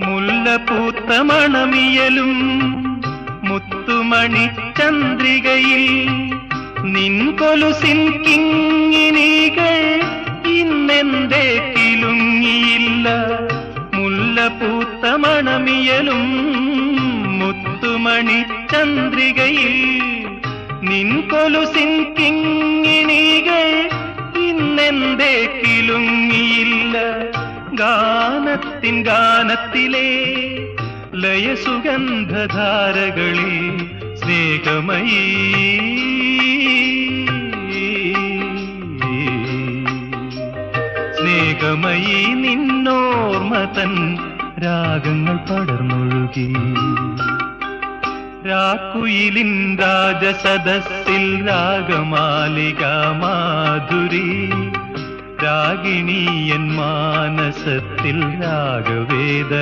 മുല്ലപൂത്ത മണമിയലും മുത്തുമണി ചന്ദ്രികയിൽ നിൻ കൊലുസിൻ കിങ്ങിണികൾ ഇന്നെന്തേ കിലുങ്ങിയില്ല. മുല്ലപൂത്ത മണമിയലും മുത്തുമണി ചന്ദ്രികയിൽ നിൻ കൊലുസിൻ കിങ്ങിണികൾ ഇന്നെന്തേ കിലുങ്ങിയില്ല. ഗാനത്തിൻ ഗാനത്തിലെ ലയസുഗന്ധധാരകളിൽ സ്നേഹമയീ സ്നേഹമയീ നിന്നോർമതൻ രാഗങ്ങൾ പടർന്നൊഴുകി. രാക്കുയിലിൻ രാജസദസ്സിൽ രാഗമാലിക മാധുരി, രാഗിണീയൻ മാനസത്തിൽ രാഗവേദ